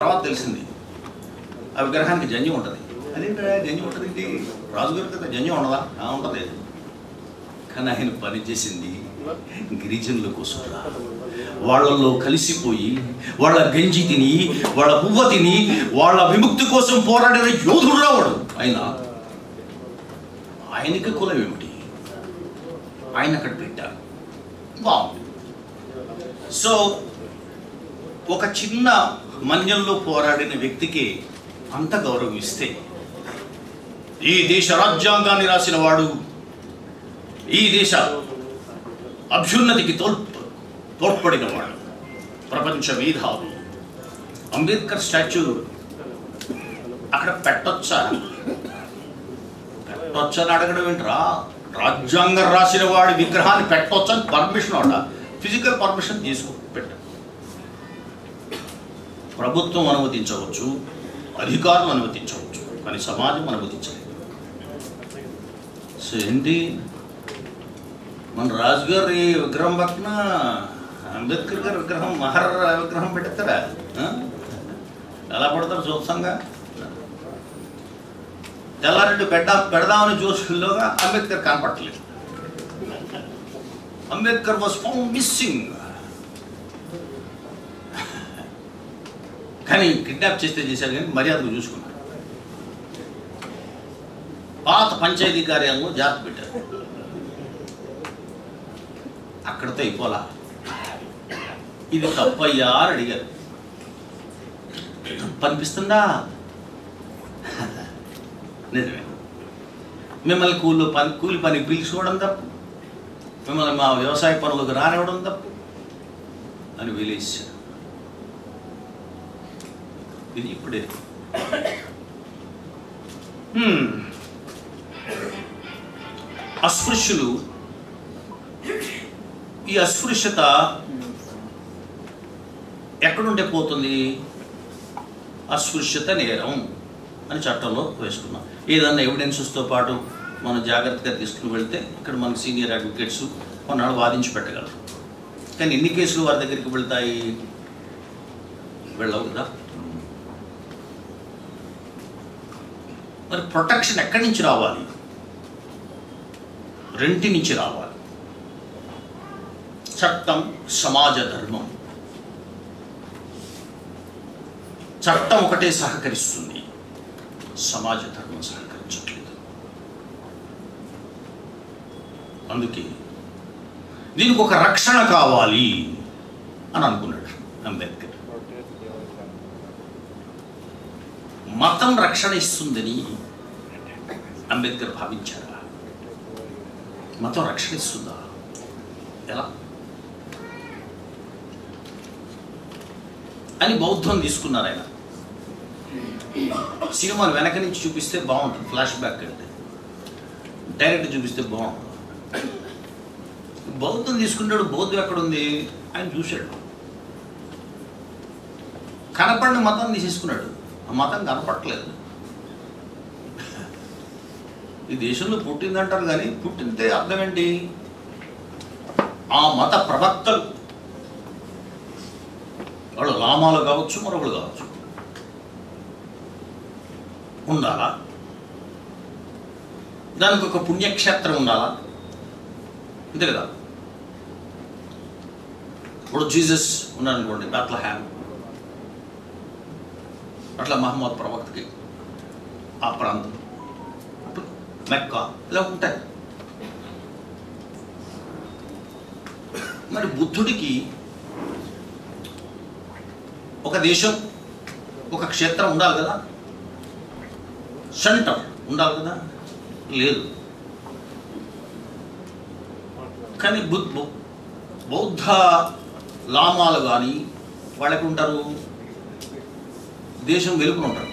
తర్వాత తెలిసింది ఆ విగ్రహానికి జంజం ఉంటుంది. అదేంటి జంజం ఉంటుంది, రాజుగారి కదా జంజం ఉండదా? ఉంటుంది. కానీ ఆయన పనిచేసింది గిరిజనుల కోసం. వాళ్ళల్లో కలిసిపోయి వాళ్ళ గంజి తిని వాళ్ళ పువ్వ తిని వాళ్ళ విముక్తి కోసం పోరాడిన యోధుడు రావడు ఆయన. ఆయనకి కులం ఏమిటి? ఆయన అక్కడ పెట్టారు. బాగుంది. సో ఒక చిన్న మన్యంలో పోరాడిన వ్యక్తికి అంత గౌరవం ఇస్తే, ఈ దేశ రాజ్యాంగాన్ని రాసిన వాడు, ఈ దేశ అభ్యున్నతికి తోడ్పడిన వాడు, ప్రపంచ మేధావి అంబేద్కర్ స్టాచ్యూ అక్కడ పెట్టొచ్చా అని అడగడం ఏంట్రా? రాజ్యాంగం రాసిన వాడి విగ్రహాన్ని పెట్టొచ్చా అని పర్మిషన్ అడ, ఫిజికల్ పర్మిషన్ తీసుకో పెట్ట. ప్రభుత్వం అనుమతించవచ్చు, అధికారులు అనుమతించవచ్చు, కానీ సమాజం అనుమతించలేదు. సో ఏంటి, మన రాజుగారి విగ్రహం పక్కన అంబేద్కర్ గారి విగ్రహం, మహర్ విగ్రహం పెడతారా? ఎలా పడతారు చూసంగా? తెల్లారెడ్డి పెడదామని చూసుకుల్లోగా అంబేద్కర్ కనపడలేదు. Ambedkar was found missing. కానీ కిడ్నాప్ చేస్తే చేశారు, కానీ మర్యాదకు చూసుకున్నారు. పాత పంచాయతీ కార్యాలయంలో జాగ్రత్త పెట్టారు. అక్కడితో అయిపోలా. ఇది తప్పయ్యా అని అడిగారు. పనిపిస్తుందా? నిజమే. మిమ్మల్ని కూలి పని పిలుచుకోవడం తప్పు, మిమ్మల్ని మా వ్యవసాయ పనులకు రానివ్వడం తప్పు అని వెలిసారు. ఇది ఇప్పుడే. అస్పృశ్యులు, ఈ అస్పృశ్యత ఎక్కడుంటే పోతుంది? అస్పృశ్యత నేరం అని చట్టంలో వేసుకున్నాం. ఏదన్నా ఎవిడెన్సెస్తో పాటు మనం జాగ్రత్తగా తీసుకుని వెళ్తే ఇక్కడ మనకు సీనియర్ అడ్వకేట్స్ కొన్నాళ్ళు వాదించి పెట్టగలరు. కానీ ఎన్ని కేసులు వారి దగ్గరికి వెళ్తాయి? వెళ్ళవు కదా. మరి ప్రొటెక్షన్ ఎక్కడి నుంచి రావాలి? రెంటి నుంచి రావాలి. చట్టం, సమాజ ధర్మం. చట్టం ఒకటే సహకరిస్తుంది, సమాజ ధర్మం సహకరించట్లేదు. అందుకే దీనికి ఒక రక్షణ కావాలి అని అనుకున్నాడు అంబేద్కర్. మతం రక్షణ ఇస్తుందని అంబేద్కర్ భావించారా? మతం రక్షణ ఇస్తుందా? ఎలా అని బౌద్ధం తీసుకున్నారు ఆయన. సినిమాలు వెనక నుంచి చూపిస్తే బాగుంటుంది, ఫ్లాష్ బ్యాక్ అంటే డైరెక్ట్ చూపిస్తే బాగుంటుంది. బౌద్ధం తీసుకున్నాడు. బౌద్ధం ఎక్కడుంది? ఆయన చూశాడు. కనపడిన మతం తీసేసుకున్నాడు. ఆ మతం కనపడట్లేదు. ఈ దేశంలో పుట్టిందంటారు, కానీ పుట్టిందే అర్థం ఏంటి? ఆ మత ప్రవక్తలు, వాళ్ళు లామాలు కావచ్చు, మరొకరు కావచ్చు, ఉండాలా? దానికి ఒక పుణ్యక్షేత్రం ఉండాలా? అంతే కదా. ఇప్పుడు జీసస్ ఉన్నారనుకోండి, బెత్లెహేమ్, అట్లా మహమ్మద్ ప్రవక్తకి ఆ ప్రాంతం, మెక్కా, ఇలా ఉంటాయి. మరి బుద్ధుడికి ఒక దేశం, ఒక క్షేత్రం ఉండాలి కదా, సెంటర్ ఉండాలి కదా. లేదు. కానీ బౌద్ధ లామాలు కానీ వాళ్ళకి ఉంటారు, దేశం వెలుపున ఉంటారు.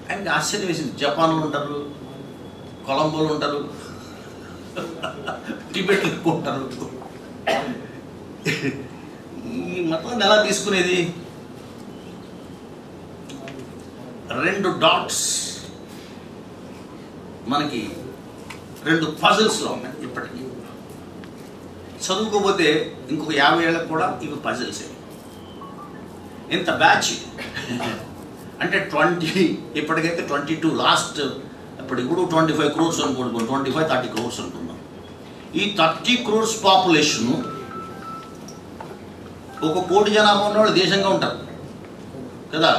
ఆయనకి ఆశ్చర్యం వేసింది. జపాన్లో ఉంటారు, కొలంబోలో ఉంటారు, టిబెట్లో ఉంటారు. ఈ మతాన్ని ఎలా తీసుకునేది? 2 డాట్స్ మనకి రెండు పజిల్స్లో ఉన్నాయి ఇప్పటికీ. చదువుకోపోతే ఇంకొక 50 ఏళ్ళకు కూడా ఇవి పజిల్సే. ఇంత బ్యాచ్ అంటే 20, ఇప్పటికైతే 22, లాస్ట్ ఇప్పుడు 25 crores అనుకోండి, 25-30 crores అనుకుందాం. ఈ 30 crores పాపులేషన్ 1 కోటి జనాభా ఉన్నవాళ్ళు దేశంగా ఉంటారు కదా.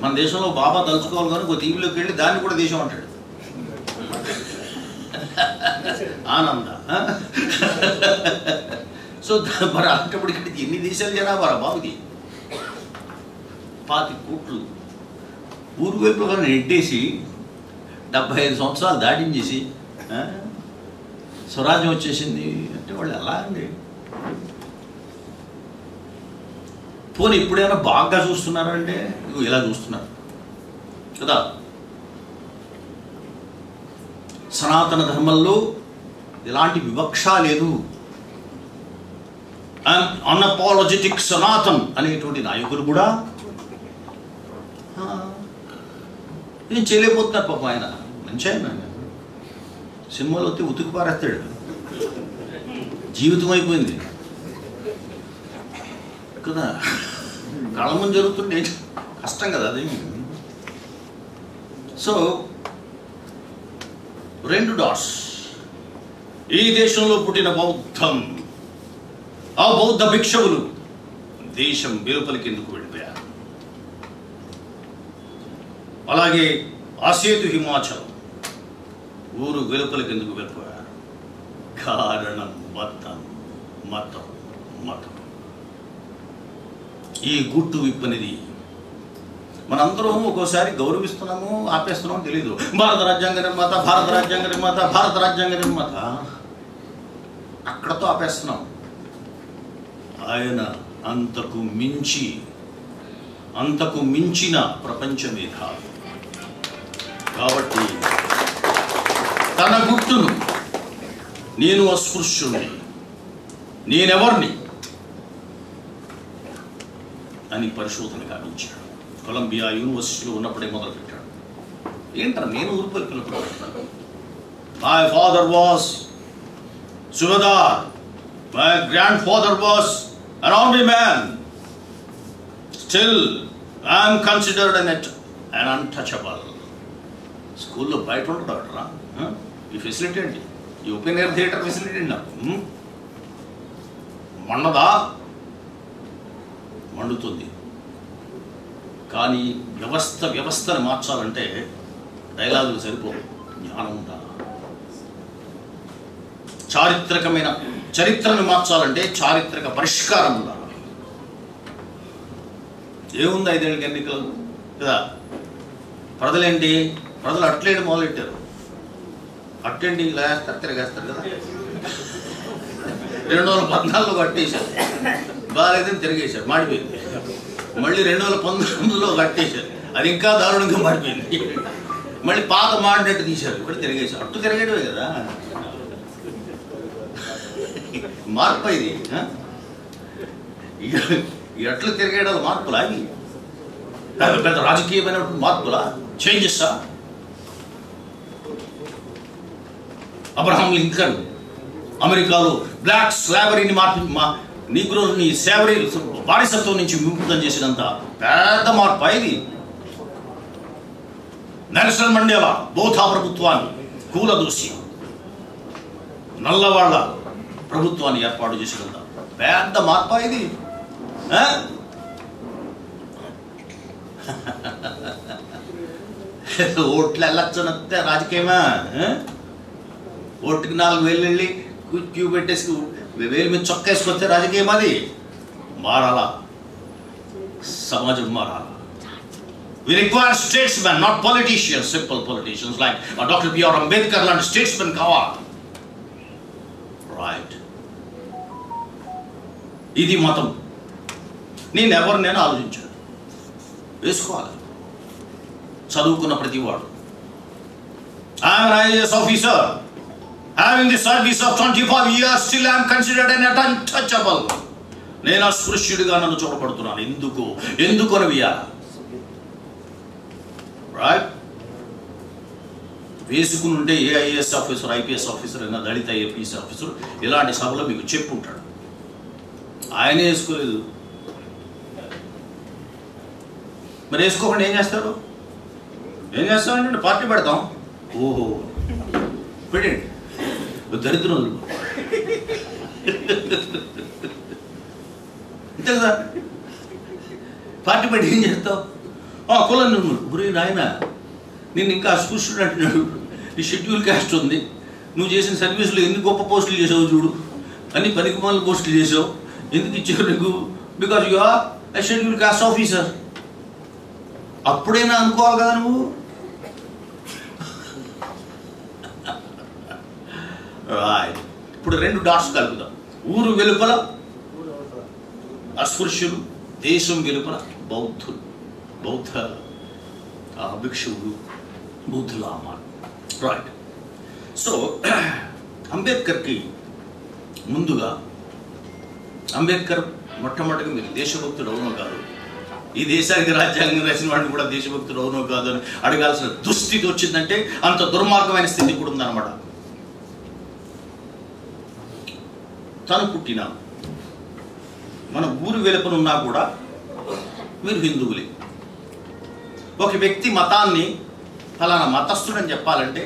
మన దేశంలో బాబా తలుచుకోవాలి కానీ ఒక టీవీలోకి వెళ్ళి దాన్ని కూడా దేశం అంటాడు. ఆనంద. సో మరి అలాంటప్పుడు ఇక్కడ ఎన్ని దేశాలు జనాభా బాబుది? 25 కోట్లు. ఊరు వైపు నెట్టేసి 75 సంవత్సరాలు దాటించేసి స్వరాజ్యం వచ్చేసింది అంటే వాళ్ళు ఎలా అండి? పోనీ ఇప్పుడైనా బాగా చూస్తున్నారంటే ఇలా చూస్తున్నారు కదా. సనాతన ధర్మంలో ఎలాంటి వివక్ష లేదు. అన్అపాలజెటిక్ సనాతన్ అనేటువంటి నాయకులు కూడా ఏం చేయలేకపోతున్నారు పాపం. ఆయన మంచి ఆయన, సినిమాలో వస్తే ఉతుకు పారేస్తాడు, జీవితం అయిపోయింది కదా. కళ్ళ ముందు జరుగుతుంటే కష్టం కదా అది. So 2 dots. ఈ దేశంలో పుట్టిన బౌద్ధం, ఆ బౌద్ధ భిక్షువులు దేశం వెలుపలికి ఎందుకు వెళ్ళిపోయారు? అలాగే ఆసేతు హిమాచల్ ఊరు వెలుపలికి ఎందుకు వెళ్ళిపోయారు? కారణం మతం, మతం, మతం. ఈ గుట్టు విప్పనిది మనందరం ఒక్కోసారి గౌరవిస్తున్నాము, ఆపేస్తున్నాము తెలీదు. భారత రాజ్యాంగ నిర్మాత, భారత రాజ్యాంగ నిర్మాత, భారత రాజ్యాంగ నిర్మాత, అక్కడతో ఆపేస్తున్నాం. ఆయన అంతకు మించిన ప్రపంచ మేధావి కాబట్టి తన గుట్టును నేను అస్పృశ్యుణ్ణి, నేనెవర్ని అని పరిశోధన గావించాడు. కొలంబియా యూనివర్సిటీలో ఉన్నప్పుడే మొదలుపెట్టాడు. ఏంటారు నేను ఊరు పలికినప్పుడు పెడతాను. My father was subedar, my grand father was an army man, still I am considered an untouchable. స్కూల్లో బయట ఉంటాడరా ఈ ఫెసిలిటీ అండి, ఈ ఓపెన్ ఎయిర్ థియేటర్ ఫెసిలిటీ అండి. నాకు మండదా? మండుతుంది. కానీ వ్యవస్థను మార్చాలంటే డైలాగులు సరిపోవు, జ్ఞానం ఉండాలి. చారిత్రకమైన చరిత్రను మార్చాలంటే చారిత్రక పరిష్కారం ఉండాలి. ఏముంది 5 ఏళ్ళకి ఎన్నికలు కదా. ప్రజలేంటి, ప్రజలు అట్లేడు మొదలెట్టారు. అట్టండి ఇలా వేస్తారు, తిరగేస్తారు కదా. 2014లో కట్టేశారు, బాగాలేదని తిరిగేశారు, మాడిపోయింది. మళ్ళీ 2019లో కట్టేశారు, అది ఇంకా దారుణంగా మాడిపోయింది. మళ్ళీ పాత మాడినట్టు తీశారు, ఇప్పుడు తిరిగేశారు. అట్టు తిరగడమే కదా మార్పు. ఇది ఎట్లు తిరిగేడాలి మార్పులా? అవి పెద్ద రాజకీయమైన మార్పులా, చేంజెస్సా? అబ్రహాం లింకన్ అమెరికాలో బ్లాక్ స్లావరీని నీగ్రోని సేవరీ బానిసత్వం నుంచి విముక్తం చేసినంత పెద్ద మార్పు ఇది. నెల్సన్ మండేలా బోథా ప్రభుత్వాన్ని కూలదూసి నల్లవాళ్ల ప్రభుత్వాన్ని ఏర్పాటు చేసినంత పెద్ద మార్పు ఇది. ఓట్లు వెళ్ళొచ్చనంతే రాజకీయమా? ఓటుకి 4,000 వెళ్ళి క్యూ పెట్టేసి 1000 మీద చొక్కా వేసుకొస్తే రాజకీయం? అది మారాలా, సమాజం మారాలా. We require statesmen, not politicians, simple politicians like Dr. B.R. Ambedkar లాంటి statesmen కావాలి. రైట్, ఇది మతం. నేను ఎవరినైనా ఆలోచించాను, వేసుకోవాలి. చదువుకున్న ప్రతివాడు. I'm an IAS officer. Having the service of 25 years, still I am considered an untouchable. నేను అస్పృశ్యుడిగా నన్ను చూడబడుతున్నాను. ఎందుకు అనివియా? రైట్. వేసుకుని ఉంటే ఏ ఐఏఎస్ ఆఫీసర్, ఐపీఎస్ ఆఫీసర్ అయినా, దళిత ఐపీఎస్ ఆఫీసర్ ఇలాంటి సభలో మీకు చెప్పుంటాడు. ఆయనే వేసుకోలేదు, మరి వేసుకోకుండా ఏం చేస్తారు? ఏం చేస్తామంటే పార్టీ పెడతాం. ఓహో పెట్టండి, దరిద్రం అంతే కదా. పార్టీ పెట్టి ఏం చేస్తావు? కులం నువ్వు గురి నాయన, నేను ఇంకా అస్పృశ్యుడు అంటున్నాడు, నీ షెడ్యూల్ క్యాస్ట్ ఉంది, నువ్వు చేసిన సర్వీసులు ఎన్ని గొప్ప పోస్టులు చేసావు చూడు, అన్ని పనికిమాల పోస్టులు చేసావు, ఎందుకు ఇచ్చావు నీకు? Because you are a schedule caste officer. అప్పుడైనా అనుకోవాలి కదా నువ్వు. ఇప్పుడు 2 డాట్స్ కలుపుదాం. ఊరు వెలుపల అస్పృశ్యులు, దేశం వెలుపల బౌద్ధులు, బౌద్ధ భిక్షువులు, బౌద్ధుల అమ్మారు. రైట్. సో అంబేద్కర్కి ముందుగా, అంబేద్కర్ మొట్టమొదటిగా మీరు దేశభక్తుడు అవునో కాదు, ఈ దేశానికి రాజ్యాంగం రాసిన వాడిని కూడా దేశభక్తుడు అవునో కాదు అని అడగాల్సిన దుస్థితి వచ్చిందంటే అంత దుర్మార్గమైన స్థితి కూడా ఉందన్నమాట. తను పుట్టిన మన ఊరు వెలుపనున్నా కూడా మీరు హిందువులే. ఒక వ్యక్తి మతాన్ని ఫలానా మతస్థుడని చెప్పాలంటే,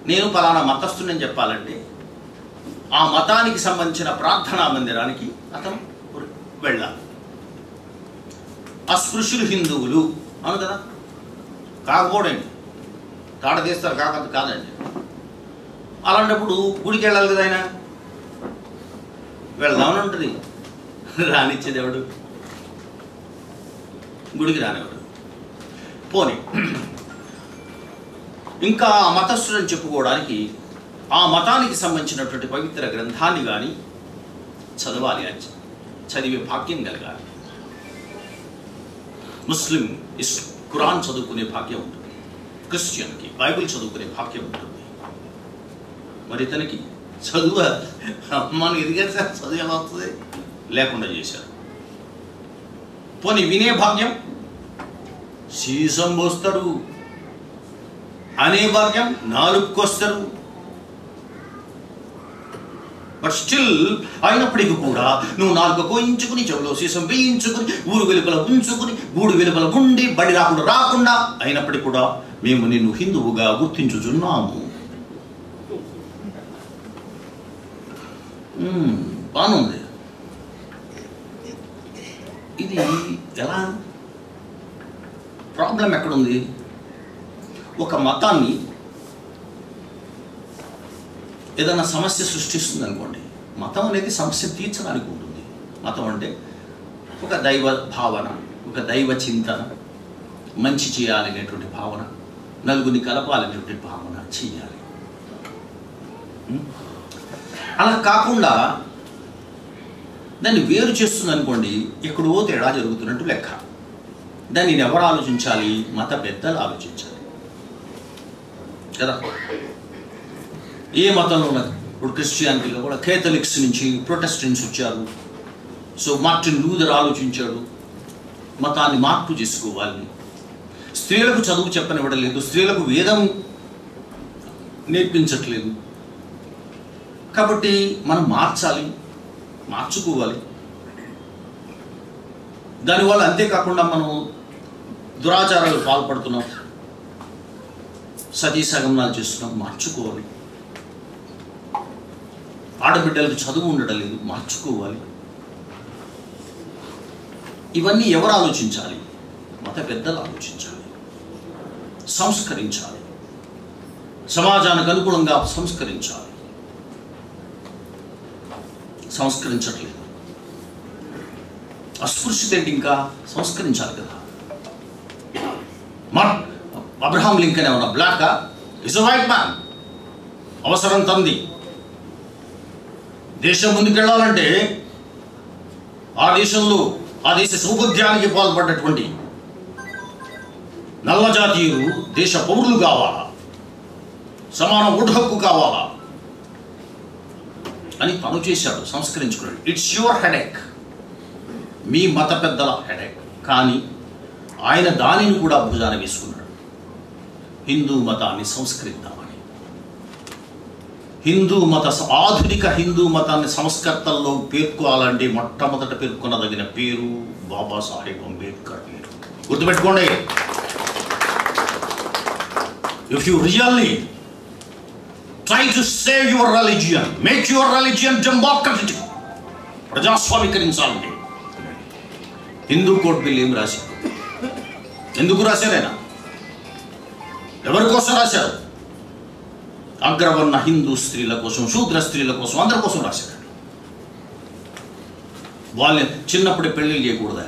నేను ఫలానా మతస్థుడని చెప్పాలంటే, ఆ మతానికి సంబంధించిన ప్రార్థనా మందిరానికి అతను వెళ్ళాలి. అస్పృశ్యులు హిందువులు అను కదా, కాకపోడండి, తాట తీస్తారు, కాకంత కాదండి. అలాంటప్పుడు గుడికి వెళ్ళాలి కదా, ఆయన వెళ్దామని ఉంటుంది, రానిచ్చేది ఎవడు? గుడికి రానివాడు. పోనీ ఇంకా ఆ మతస్థుడని చెప్పుకోవడానికి ఆ మతానికి సంబంధించినటువంటి పవిత్ర గ్రంథాన్ని కానీ చదవాలి, అని చదివే భాగ్యం కలగాలి. ముస్లిం ఖురాన్ చదువుకునే భాగ్యం ఉంటుంది, క్రిస్టియన్కి బైబిల్ చదువుకునే భాగ్యం ఉంటుంది. మరి ఇతనికి చదువు మనకి ఎదిగారు సార్, చదువు ఎలా వస్తుంది? లేకుండా చేశారు. పోనీ వినే భాగ్యం, సీసం పోస్తారు అనే భాగ్యం, నాలుగుకొస్తారు. బట్ స్టిల్ అయినప్పటికీ కూడా నువ్వు నాలుగు కోయించుకుని, చెవులో సీసం వేయించుకుని, ఊరు వెలుపల ఉంచుకుని, గూడు వెలుపల ఉండి, బడి రాకుండా అయినప్పటికీ కూడా మేము నిన్ను హిందువుగా గుర్తించుచున్నాము. బాగుంది. ఇది ఎలా? ప్రాబ్లం ఎక్కడుంది? ఒక మతాన్ని ఏదైనా సమస్య సృష్టిస్తుంది అనుకోండి, మతం అనేది సమస్య తీర్చడానికి ఉంటుంది. మతం అంటే ఒక దైవ భావన, ఒక దైవ చింతన, మంచి చేయాలనేటువంటి భావన, నలుగురిని కలపాలనేటువంటి భావన చేయాలి. అలా కాకుండా దాన్ని వేరు చేస్తుంది అనుకోండి, ఎక్కడో తేడా జరుగుతున్నట్టు లెక్క. దాన్ని ఎవరు ఆలోచించాలి? మత పెద్దలు ఆలోచించాలి కదా. ఏ మతంలో ఉన్నది? ఇప్పుడు క్రిస్టియానిటీలో కూడా కేథలిక్స్ నుంచి ప్రొటెస్టెంట్స్ వచ్చారు. సో మార్టిన్ లూథర్ ఆలోచించాడు, మతాన్ని మార్పు చేసుకోవాలి. స్త్రీలకు చదువు చెప్పనివ్వడం లేదు, స్త్రీలకు వేదం నేర్పించట్లేదు. కాబట్టి మనం మార్చాలి, మార్చుకోవాలి. దానివల్ల అంతేకాకుండా మనం దురాచారాలు పాల్పడుతున్నాం, సతీ సగమనాలు చేస్తున్నాం, మార్చుకోవాలి. ఆడబిడ్డలకు చదువు ఉండడం లేదు, మార్చుకోవాలి. ఇవన్నీ ఎవరు ఆలోచించాలి? మత పెద్దలు ఆలోచించాలి, సంస్కరించాలి, సమాజానికి అనుగుణంగా సంస్కరించాలి. సంస్కరించట్లేదు. అస్పృశ్యత ఏంటి? ఇంకా సంస్కరించాలి కదా. అబ్రహాం లింకన్ ఏమన్నా black? Is a white man. అవసరం తంది. దేశం ముందుకెళ్ళాలంటే ఆ దేశంలో ఆ దేశ సౌభద్యానికి పాల్పడ్డటువంటి నల్ల జాతీయులు దేశ పౌరులు కావాలా, సమాన ఓటు హక్కు కావాలా అని తను చేశాడు, సంస్కరించుకున్నాడు. ఇట్స్ యువర్ హెడేక్, మీ మత పెద్దల హెడేక్. కానీ ఆయన దానిని కూడా భుజాన వేసుకున్నాడు. హిందూ మతాన్ని సంస్కరిద్దామని. ఆధునిక హిందూ మతాన్ని సంస్కర్తల్లో పేర్కోవాలంటే మొట్టమొదట పేర్కొనదగిన పేరు బాబాసాహెబ్ అంబేద్కర్ పేరు. గుర్తుపెట్టుకోండి. If you really try to save your religion, make your religion democratic, ప్రజాస్వామీకరించాలండి. హిందూ కోడ్ బిల్ ఏం రాశారు? ఎందుకు రాశారు? ఆయన ఎవరి కోసం రాశారు? అగ్రవర్ణ హిందూ స్త్రీల కోసం, శూద్ర స్త్రీల కోసం, అందరి కోసం రాశారు. వాళ్ళని చిన్నప్పుడే పెళ్లిళ్ళు చేయకూడదా?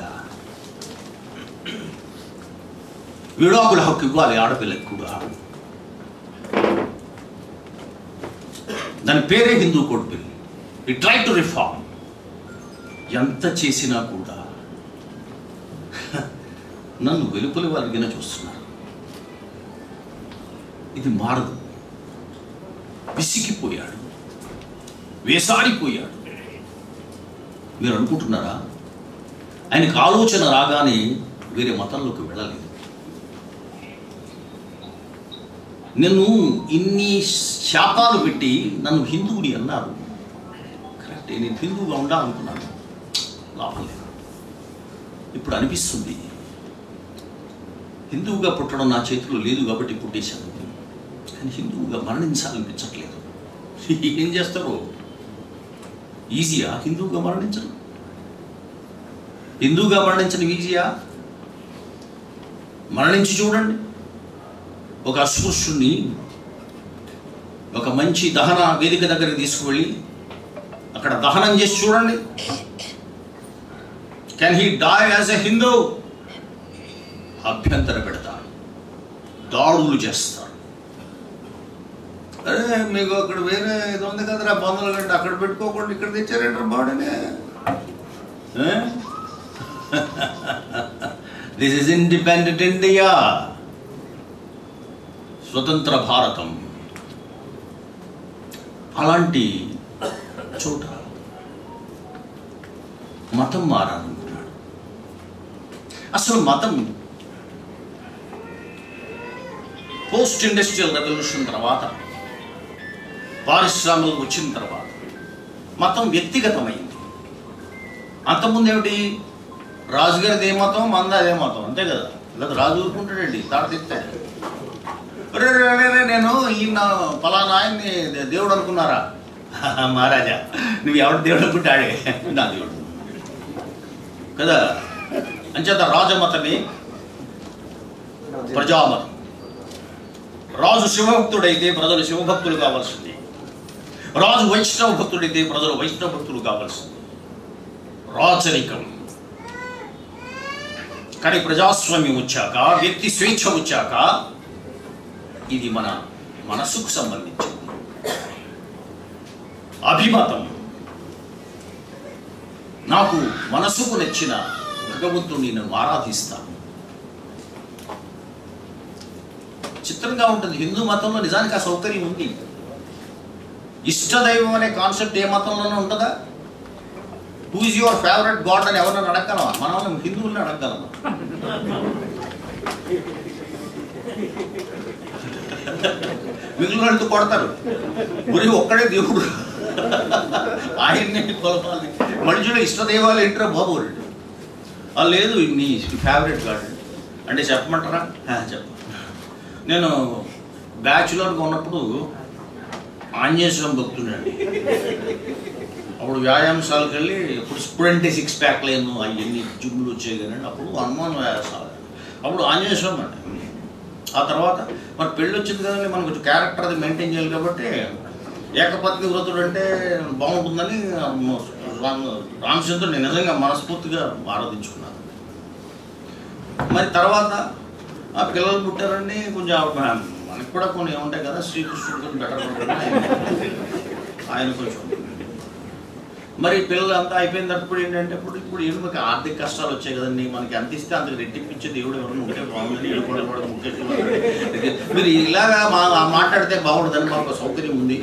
విడాకుల హక్కు ఇవ్వాలి ఆడపిల్లకి కూడా. దాని పేరే Hindu code bill. It try to reform. ఎంత చేసినా కూడా నన్ను వెలుపలి వాళ్ళకిన చూస్తున్నారు. ఇది మారదు. విసిగిపోయాడు, వేసారిపోయాడు. మీరు అనుకుంటున్నారా ఆయనకు ఆలోచన రాగానే వేరే మతంలోకి వెళ్ళలేదు? నేను ఇన్ని శాపాలు పెట్టి నన్ను హిందువుని అన్నారు. కరెక్టే, నేను హిందువుగా ఉండాలనుకున్నాను, లాభం లేదు. ఇప్పుడు అనిపిస్తుంది హిందువుగా పుట్టడం నా చేతిలో లేదు కాబట్టి పుట్టేశాను, కానీ హిందువుగా మరణించాలనిపించట్లేదు. ఏం చేస్తారు? ఈజీయా హిందువుగా మరణించడం? హిందువుగా మరణించడం ఈజీయా? మరణించి చూడండి. ఒక అస్పృశ్యుణ్ణి ఒక మంచి దహన వేదిక దగ్గరికి తీసుకువెళ్ళి అక్కడ దహనం చేసి చూడండి. Can he die as a Hindu? అభ్యంతర పెడతారు, దాడులు చేస్తారు. అరే మీకు అక్కడ వేరే ఇది ఉంది కదరా, బంధువుల గంట అక్కడ పెట్టుకోకుండా ఇక్కడ తెచ్చారంటారు బాడీనే. దిస్ ఇస్ ఇండిపెండెంట్ ఇండియా, స్వతంత్ర భారతం. అలాంటి చోట మతం మారాలనుకున్నాడు. అసలు మతం పోస్ట్ ఇండస్ట్రియల్ రెవల్యూషన్ తర్వాత, పారిశ్రామికలు వచ్చిన తర్వాత మతం వ్యక్తిగతమైంది. అంతకుముందు ఏమిటి? రాజుగారిది ఏ మతం, మంద అదే మతం, అంతే కదా. లేదా రాజు ఊరుకుంటాడండి, తాడు తెస్తాడు. నేను ఈయన ఫలానా ఆయన్ని దేవుడు అనుకున్నారా? మహారాజా నువ్వు ఎవడు దేవుడు అనుకుంటాడే, నా దేవుడు కదా. అంచేత రాజమతమే ప్రజామతం. రాజు శివభక్తుడైతే ప్రజలు శివభక్తులు కావాల్సింది, రాజు వైష్ణవ భక్తుడైతే ప్రజలు వైష్ణవ భక్తులు కావాల్సింది. రాచరికం. కానీ ప్రజాస్వామ్యం వచ్చాక, వ్యక్తి స్వేచ్ఛ వచ్చాక ఇది మన మనసుకు సంబంధించింది. అభిమతం. నాకు మనసుకు నచ్చిన భగవంతుడిని నేను ఆరాధిస్తాను. చిత్రంగా ఉంటుంది. హిందూ మతంలో నిజానికి ఆ సౌకర్యం ఉంది. ఇష్టదైవం అనే కాన్సెప్ట్ ఏ మతంలోనే ఉంటుందా? Who is your favourite God అని ఎవరైనా అడగలమా? మనం హిందువుల్ని అడగలమా? మిగిలిన కొడతారు. గురి ఒక్కడే దేవుడు, ఆయన్ని కొలపాలి. మనుషులు ఇష్టదైవాలు ఏంటరా బాబు? లేదు నీ ఫేవరెట్ గాడ్ అంటే చెప్పమంటారా? చెప్ప. నేను బ్యాచులర్గా ఉన్నప్పుడు ఆంజనేయ స్వామి భక్తుండండి. అప్పుడు వ్యాయామశాలకు వెళ్ళి, ఇప్పుడు స్టూడెంట్ 6 ప్యాక్ లేను అవన్నీ జిమ్లు వచ్చాయి కానీ అప్పుడు హనుమాన్ వ్యాయామశాల, అప్పుడు ఆంజనేయ స్వామి అండి. ఆ తర్వాత మరి పెళ్ళి వచ్చింది కదండి, మనం కొంచెం క్యారెక్టర్ అది మెయింటైన్ చేయాలి కాబట్టి ఏకపత్ని వ్రతుడు అంటే బాగుంటుందని రామచంద్రుడు నేను నిజంగా మనస్ఫూర్తిగా ఆరాధించుకున్నాను. మరి తర్వాత ఆ పిల్లలు పుట్టారండి, కొంచెం మనకి కూడా కొన్ని ఏముంటాయి కదా, శ్రీకృష్ణుడు కొంచెం బెటర్ ఆయన కొంచెం. మరి పిల్లలు అంతా అయిపోయిన తప్పుడు ఏంటంటే ఇప్పుడు మనకి ఆర్థిక కష్టాలు వచ్చాయి కదండి, మనకి అంత ఇస్తే అంతకు రెట్టింపించే దేవుడు ఎవరైనా ఉంటే బాగుందని మీరు ఇలాగా మాట్లాడితే బాగుంటుందని మాకు సౌకర్యం ఉంది.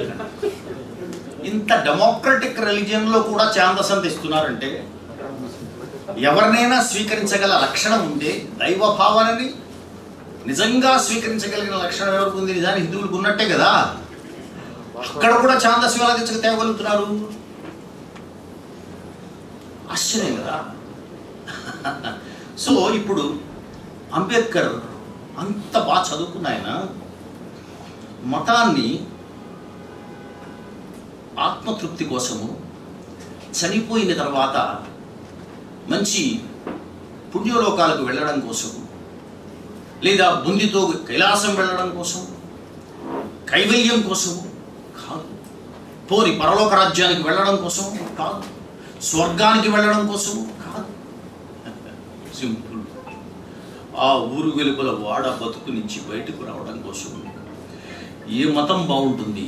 ఇంత డెమోక్రటిక్ రిలీజియన్లో కూడా ఛాందసం తెస్తున్నారంటే ఎవరినైనా స్వీకరించగల లక్షణం ఉంటే, దైవ భావనని నిజంగా స్వీకరించగలిగిన లక్షణం ఎవరికి ఉంది? నిజానికి హిందువులకు ఉన్నట్టే కదా. అక్కడ కూడా ఛాందస్యం ఎలా తెచ్చక తేగలుగుతున్నారు? ఆశ్చర్యం కదా. సో ఇప్పుడు అంబేద్కర్ అంత బాగా చదువుకున్న ఆయన మతాన్ని ఆత్మతృప్తి కోసము, చనిపోయిన తర్వాత మంచి పుణ్యలోకాలకు వెళ్ళడం కోసం, లేదా బుందితో కైలాసం వెళ్ళడం కోసం, కైవల్యం కోసం కాదు, పోని పరలోక రాజ్యానికి వెళ్ళడం కోసం కాదు, స్వర్గానికి వెళ్ళడం కోసం కాదు. సింపుల్, ఆ ఊరు వెలుపల వాడ బతుకు నుంచి బయటకు రావడం కోసం. ఏ మతం బాగుంటుంది?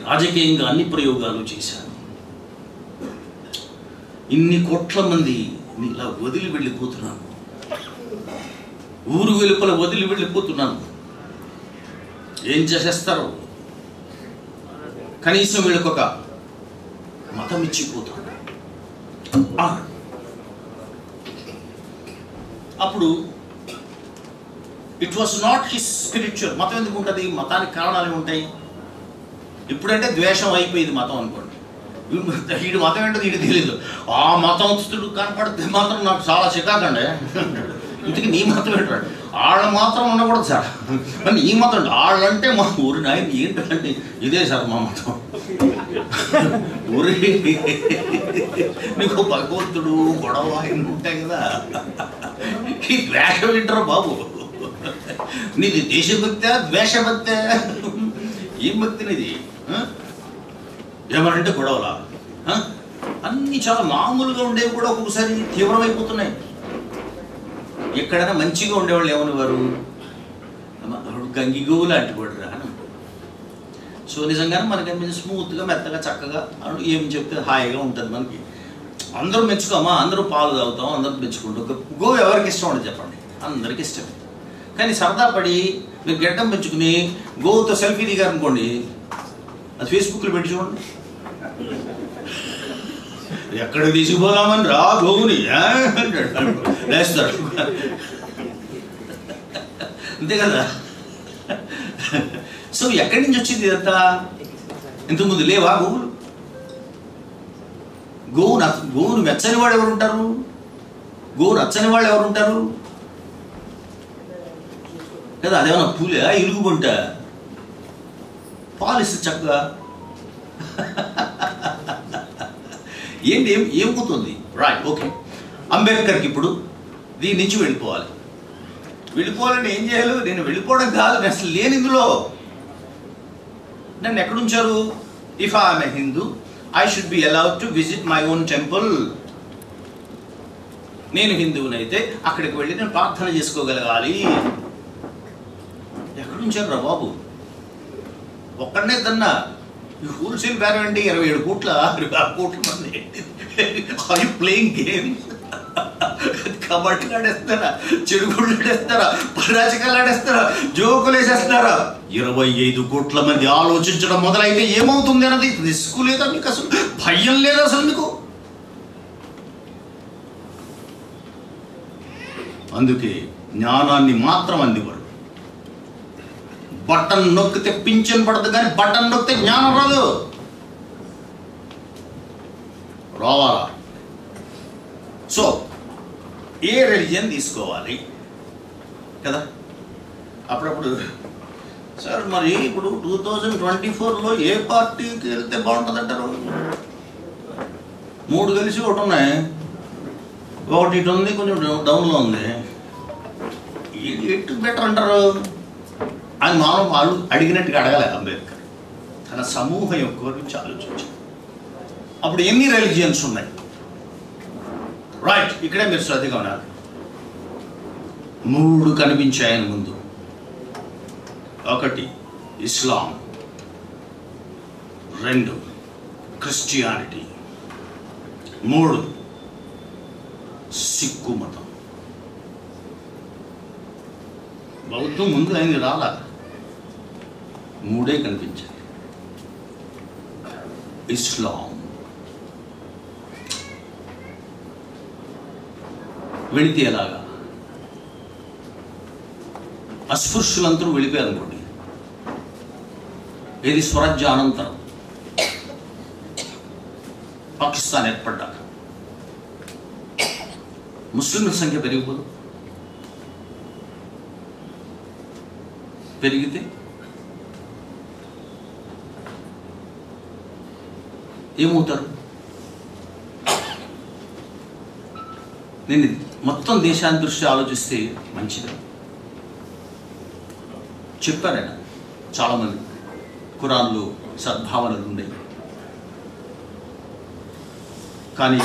రాజకీయంగా అన్ని ప్రయోగాలు చేశాను. ఇన్ని కోట్ల మంది ఇలా వదిలి వెళ్ళిపోతున్నాను, ఊరు వెలుపల వదిలి వెళ్ళిపోతున్నాను. ఏం చేసేస్తారు? కనీసం వీళ్ళకొక మతం ఇచ్చిపోతాను. అప్పుడు it was not his spiritual. మతం ఎందుకు ఉంటుంది? మతానికి కారణాలు ఉంటాయి. ఇప్పుడంటే ద్వేషం అయిపోయింది మతం అనుకోండి. వీడు మతం ఏంటో వీడు తెలియదు. ఆ మతస్థుడు కనపడితే మాత్రం నాకు చాలా చికాకండి. ఇంటికి నీ మతం ఏంటాడు? వాళ్ళ మాత్రం ఉండకూడదు సార్. కానీ ఈ మతం వాళ్ళంటే మా ఊరి నాయన ఏంటంటే ఇదే సార్ మా మతం. ఊరి నీకు భగవంతుడు గొడవ ఉంటాయి కదా. ఈ ద్వేషం వింటారు బాబు. నీది దేశభక్తి, ద్వేషభక్తి, ఏం భక్తి నీది? ఏమనంటే గొడవలా? అన్నీ చాలా మామూలుగా ఉండేవి కూడా ఒక్కొక్కసారి తీవ్రమైపోతున్నాయి. ఎక్కడైనా మంచిగా ఉండేవాళ్ళు ఏమనేవారు? గంగిగోవు లాంటి వాడు రాను. సో నిజంగానే మనకి అనిపించి స్మూత్గా, మెత్తగా, చక్కగా ఏం చెప్తే హాయిగా ఉంటుంది మనకి. అందరూ మెచ్చుకోమా, అందరూ పాలు తాగుతాం, అందరూ మెచ్చుకుంటాం. గోవు ఎవరికి ఇష్టం ఉండదు చెప్పండి? అందరికి ఇష్టమే. కానీ సరదా పడి మీరు గెడ్డం పెంచుకుని గోవుతో సెల్ఫీ దిగారనుకోండి, అది ఫేస్బుక్లో పెట్టి చూడండి. ఎక్కడ తీసుకుపోదామని రా గోవుని లేస్తాడు. అంతే కదా. సో ఎక్కడి నుంచి వచ్చింది ఇదంతా? ఇంతకుముందు లేవా గోవులు? గోవును మెచ్చని వాళ్ళు ఎవరు ఉంటారు? గోవు నచ్చని వాళ్ళు ఎవరు ఉంటారు కదా? అదేమన్నా పూలే, ఇరుగుబంట? పాలిస్తే చక్కగా ఏంటి ఏమవుతుంది? Right, okay. అంబేద్కర్కి ఇప్పుడు దీని నుంచి వెళ్ళిపోవాలని ఏం చేయాలి? నేను వెళ్ళిపోవడం కాదు, నేను అసలు లేని ఇందులో. నన్ను ఎక్కడుంచారు? If I'm a Hindu, I should be allowed to visit my own temple. నేను హిందువునైతే అక్కడికి వెళ్ళి నేను ప్రార్థన చేసుకోగలగాలి. ఎక్కడుంచారు రా బాబు? ఒక్కడనే తన్నా హోల్సేల్ బేరం అండి 27 కోట్ల 26 కోట్ల మంది. Are you playing games? Kabaddi ఆడేస్తారా, చెడుగుళ్ళు ఆడేస్తారా, పరాజకాలు ఆడేస్తారా, జోకులు వేసేస్తారా? 25 కోట్ల మంది ఆలోచించడం మొదలైతే ఏమవుతుంది అన్నది రిస్క్ లేదా మీకు? అసలు భయం లేదా అసలు మీకు? అందుకే జ్ఞానాన్ని మాత్రం అందివాడు. బటన్ నొక్కితే పింఛన్ పడదు, కానీ బటన్ నొక్కితే జ్ఞానం రాదు. రావాలా? సో ఏ రిలీజియన్ తీసుకోవాలి కదా? అప్పుడప్పుడు సార్ మరి ఇప్పుడు 2024లో ఏ పార్టీకి వెళ్తే బాగుంటుంది అంటారు? 3 కలిసి ఒకటి ఉన్నాయి, ఒకటి ఇటు ఉంది, కొంచెం డౌన్లో ఉంది. ఎటు బెటర్ అంటారు అని మనం వాళ్ళు అడిగినట్టుగా అడగలే. అంబేద్కర్ తన సమూహం యొక్క గురించి ఆలోచించారు. అప్పుడు ఎన్ని రిలీజియన్స్ ఉన్నాయి? రైట్, ఇక్కడే మీరు శ్రద్ధగా ఉన్నారు. 3 కనిపించాయి ఆయన ముందు. 1 ఇస్లాం, 2 క్రిస్టియానిటీ, 3 సిక్కు మతం. బౌద్ధం ముందు ఆయన రాలా, 3 కనిపించాయి. ఇస్లాం వెళితే ఎలాగా? అస్పృశ్యులందరూ వెళ్ళిపోయారు అనుకోండి, ఏది స్వరాజ్య అనంతరం పాకిస్తాన్ ఏర్పడ్డాక ముస్లింల సంఖ్య పెరిగిపోదు. పెరిగితే ఏమవుతారు? నేను మొత్తం దేశాన్ని దృష్టి ఆలోచిస్తే మంచిది చెప్పారు ఆయన. చాలామంది ఖురాన్లో సద్భావనలు ఉన్నాయి, కానీ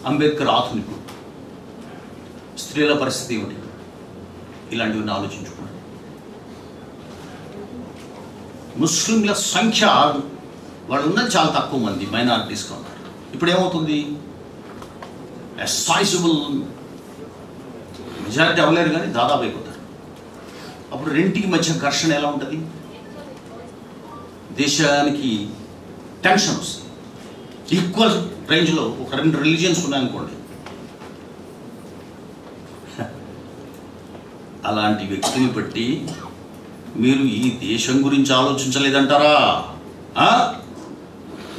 అంబేద్కర్ ఆధునికుడు. స్త్రీల పరిస్థితి ఏమిటి? ఇలాంటివన్నీ ఆలోచించుకున్నాడు. ముస్లింల సంఖ్య వాళ్ళు ఉన్నది చాలా తక్కువ మంది, మైనారిటీస్గా ఉన్నారు. ఇప్పుడు ఏమవుతుంది? సైజబుల్ మెజారిటీ అవ్వలేరు, కానీ దాదాపు అయిపోతారు. అప్పుడు రెంటికి మధ్య ఘర్షణ ఎలా ఉంటుంది? దేశానికి టెన్షన్ వస్తుంది. ఈక్వల్ రేంజ్లో ఒక 2 రిలీజియన్స్ ఉన్నాయనుకోండి, అలాంటి వ్యక్తిని బట్టి మీరు ఈ దేశం గురించి ఆలోచించలేదంటారా?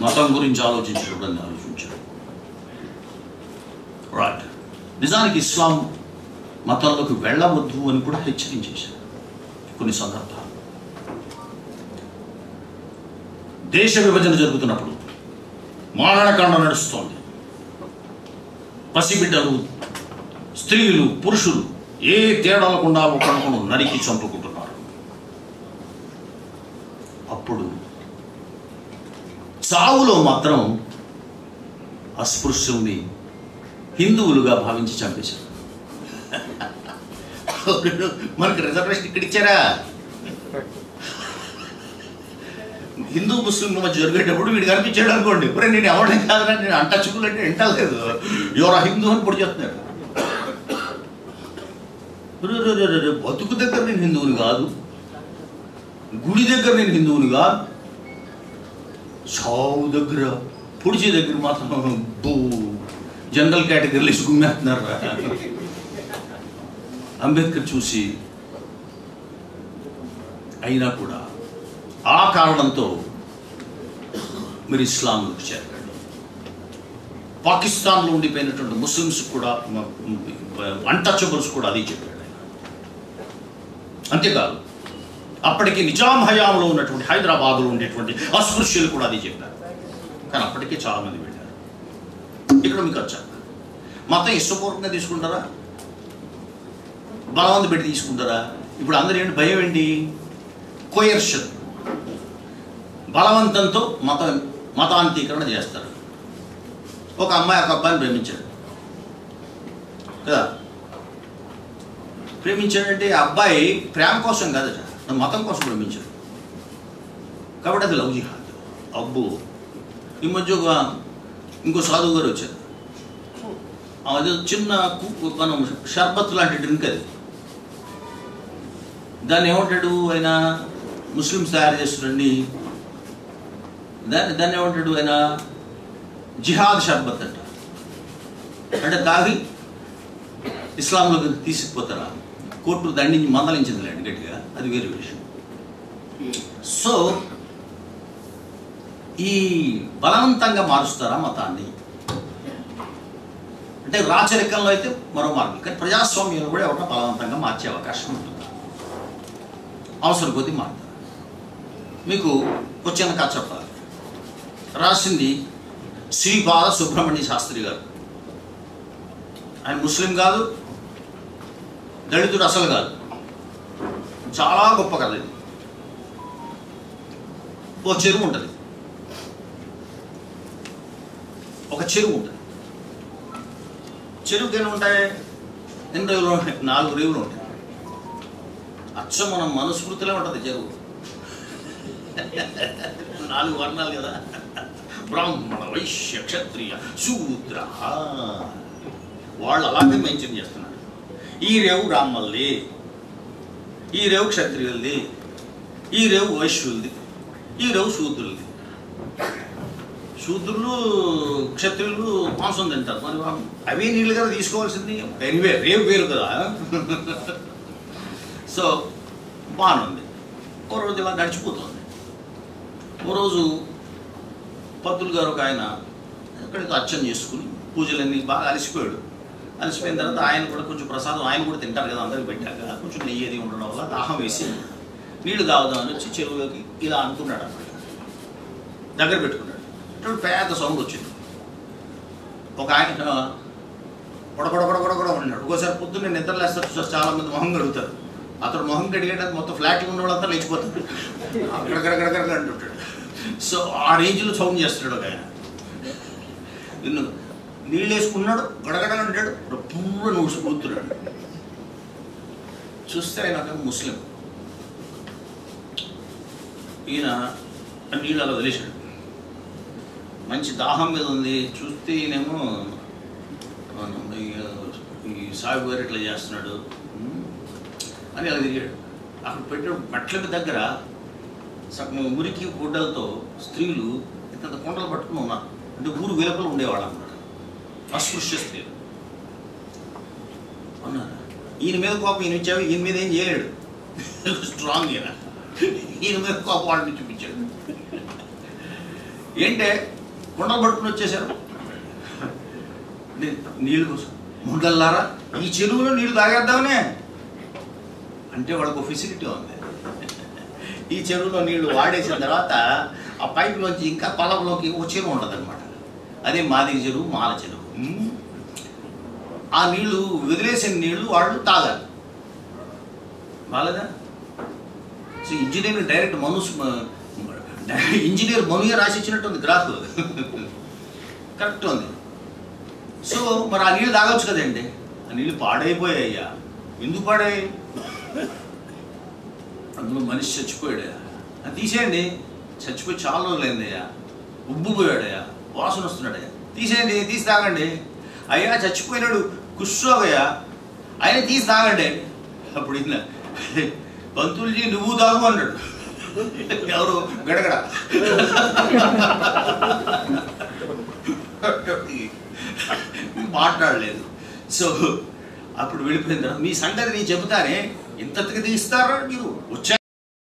మతం గురించి ఆలోచించడం ఆలోచించారు. రైట్. నిజానికి ఇస్లాం మతంలోకి వెళ్ళవద్దు అని కూడా హెచ్చరించేశారు కొన్ని సందర్భాలు. దేశ విభజన జరుగుతున్నప్పుడు మారణకాండ నడుస్తోంది. పసిబిడ్డలు, స్త్రీలు, పురుషులు ఏ తేడా లేకుండా ఒకరినొకరు నరికి చంపుకుంటున్నారు. అప్పుడు చావులో మాత్రం అస్పృశ్యుల్ని హిందువులుగా భావించి చంపేశారు. మనకు రిజర్వేషన్ ఇక్కడ ఇచ్చారా? హిందూ ముస్లింల మధ్య జరిగేటప్పుడు వీడు కనిపించాడు అనుకోండి, ఇప్పుడు నేను ఎవరిని కాదని నేను అంటచ్చుకులు అంటే వింటలేదు, ఎవరు హిందూ అని పొడి చెప్తున్నాడు. బతుకు దగ్గర నేను హిందువుని కాదు, గుడి దగ్గర నేను హిందువుని కాదు, చావు దగ్గర పొడిచే దగ్గర మాత్రం జనరల్ కేటగిరీలో గుమ్మేస్తున్నారు. అంబేద్కర్ చూసి అయినా కూడా ఆ కారణంతో మీరు ఇస్లాంలోకి చేరాడు. పాకిస్తాన్లో ఉండిపోయినటువంటి ముస్లిమ్స్ కూడా, అన్టచబుల్స్ కూడా అది చెప్పాడు. అంతేకాదు అప్పటికి నిజాం హయాంలో ఉన్నటువంటి హైదరాబాద్లో ఉండేటువంటి అస్పృశ్యులు కూడా అది చెప్పారు. కానీ అప్పటికే చాలామంది వెళ్ళారు. ఇక్కడ మీకు వచ్చాక మతం ఇష్టపూర్వకంగా తీసుకుంటారా, బలవంత పెట్టి తీసుకుంటారా? ఇప్పుడు అందరూ ఏంటి భయం ఏంటి? కోయర్షన్, బలవంతంతో మతాంతీకరణ చేస్తారు. ఒక అమ్మాయి ఒక అబ్బాయిని ప్రేమించాడు కదా, ప్రేమించాడంటే ఆ అబ్బాయి ప్రేమ కోసం కాదట, మతం కోసం ప్రేమించాడు. కాబట్టి అది లవ్ జిహాద్. అబ్బో, ఈ మధ్య ఇంకో సాధువు గారు వచ్చారు. అది చిన్న మనం షర్బత్ లాంటి డ్రింక్, అది దాన్ని ఏమంటాడు ఆయన, ముస్లిమ్స్ తయారు చేస్తుండండి, దాన్ని ఏమంటాడు ఆయన, జిహాద్ షర్బత్ అంట. అంటే తాగి ఇస్లాంలోకి తీసుకుపోతారా? కోర్టు దండించి మందలించింది లేండి గట్టిగా, అది వేరే విషయం. సో ఈ బలవంతంగా మారుస్తారా మతాన్ని అంటే? రాచరికంలో అయితే మరో మార్గం, కానీ ప్రజాస్వామ్యంలో కూడా ఎవరైనా బలవంతంగా మార్చే అవకాశం ఉంటుంది. అవసరం కొద్దీ మారుతారు. మీకు వచ్చిన కథ చెప్పాలి. రాసింది శ్రీపాద సుబ్రహ్మణ్య శాస్త్రి గారు. ఆయన ముస్లిం కాదు, దళితుడు అసలు కాదు. చాలా గొప్ప కథ ఇది. ఓ చెరువు ఉంటుంది, ఒక చెరువు ఉంటుంది. చెరువుకి ఎన్ని ఉంటాయి? 8 రేవులు ఉంటాయి, 4 రేవులు ఉంటాయి. అచ్చం మనం మనుస్మృతిలో ఉంటుంది చెరువు. 4 వర్ణాలు కదా, బ్రాహ్మణ, వైశ్య, క్షత్రియ, శూద్ర. వాళ్ళు అలాగే మెన్షన్ చేస్తున్నారు. ఈ రేవు బ్రాహ్మణులది, ఈ రేవు క్షత్రియులది, ఈ రేవు వైశ్యులది, ఈ రేవు శూద్రులది. శూద్రులు క్షత్రియులు మాంసం తింటారు, మరి అవే నీళ్ళు కదా తీసుకోవాల్సింది. ఎనివే రేవు వేరు కదా. సో బాగుంది. ఓ రోజు ఇలా గడిచిపోతుంది. ఓ రోజు పంతులు గారు ఒక ఆయన ఎక్కడికి అర్చన చేసుకుని పూజలన్నీ బాగా అలసిపోయాడు. అలసిపోయిన తర్వాత ఆయన కూడా కొంచెం ప్రసాదం ఆయన కూడా తింటారు కదా, అందరికి పెట్టాక కొంచెం నెయ్యి అది ఉండడం వల్ల దాహం వేసి నీళ్లు తాగుదామని వచ్చి చెరువులోకి ఇలా అనుకున్నాడు అన్నమాట. దగ్గర పెట్టుకున్నాడు. ఇప్పుడు పెద్ద సౌండ్ వచ్చింది. ఒక ఆయన కొడకొడ ఉన్నాడు. ఒక్కోసారి పొద్దున్నే నిద్రలేస్తారు చూసారు, చాలా మంది మొహం కడుగుతారు. అతడు మొహం కడిగేటప్పుడు మొత్తం ఫ్లాట్గా ఉన్న వాళ్ళంతా లేచిపోతారు, అక్కడక్కడక్కడక్కడ అంటుంటాడు. సో ఆ రేంజ్లో సౌండ్ చేస్తున్నాడు ఒక ఆయన. నీళ్ళు వేసుకున్నాడు, గడగడ అంటాడు, పూర్వ నూసిపోతున్నాడు. చూస్తే ఆయన ముస్లిం. ఈయన నీళ్ళు అలా వదిలేశాడు. మంచి దాహం మీద ఉంది. చూస్తే ఈయనేమో ఈ సాగు గారు ఇట్లా చేస్తున్నాడు అని అలా తిరిగాడు. అక్కడ పెట్టిన మెట్ల దగ్గర మురికి గుడ్డలతో స్త్రీలు ఇంత కుండలు పట్టుకుని ఉన్నారు. అంటే ఊరు వెలుపల ఉండేవాళ్ళు అన్నమాట, అస్పృశ్య స్త్రీలు అన్నారు. ఈయన మీద కోపం ఈయన ఇచ్చావు, ఈయన మీద ఏం చేయలేడు, స్ట్రాంగ్ ఈయన. ఈయన మీద కోపం వాళ్ళని చూపించాడు. ఏంటే కుండలు పట్టుకుని వచ్చేసారు, నీళ్ళు కోసం ముండల్లారా ఈ చెరువులో నీళ్ళు తాగేద్దామనే అంటే వాళ్ళకు ఫెసిలిటీ ఉంది. ఈ చెరువులో నీళ్లు వాడేసిన తర్వాత ఆ పైపులోంచి ఇంకా పొలంలోకి ఒక చెరువు ఉండదు అనమాట. అదే మాదిరి చెరువు, మాల చెరువు. ఆ నీళ్లు వదిలేసిన నీళ్లు వాళ్ళు తాగాలి బాలేదా? సో ఇంజనీరింగ్ డైరెక్ట్ ఇంజనీర్ మనుగా రాసి ఇచ్చినట్టుంది గ్రాఫ్. కరెక్ట్ ఉంది. సో మరి ఆ నీళ్ళు తాగొచ్చు కదండి. ఆ నీళ్ళు పాడైపోయాయ్యా. ఎందుకు పాడాయి? అందులో మనిషి చచ్చిపోయాడయ్యా. అది తీసేయండి. చచ్చిపోయి చాలా రోజులైందయ్యా, ఉబ్బుపోయాడయ్యా, వాసన వస్తున్నాడయ్యా, తీసేయండి, తీసి తాగండి. అయ్యా చచ్చిపోయినాడు కుష్ఠరోగయ్యా, ఆయన తీసి తాగండి. అప్పుడు ఈయన పంతులుజీ నువ్వు తాగు అన్నాడు. ఎవరు? గడగడ. మాట్లాడలేదు. సో అప్పుడు వెళ్ళిపోయిన తర్వాత మీ సంగతి నేను చెబుతానే, ఇంతగా తీస్తారా మీరు వచ్చా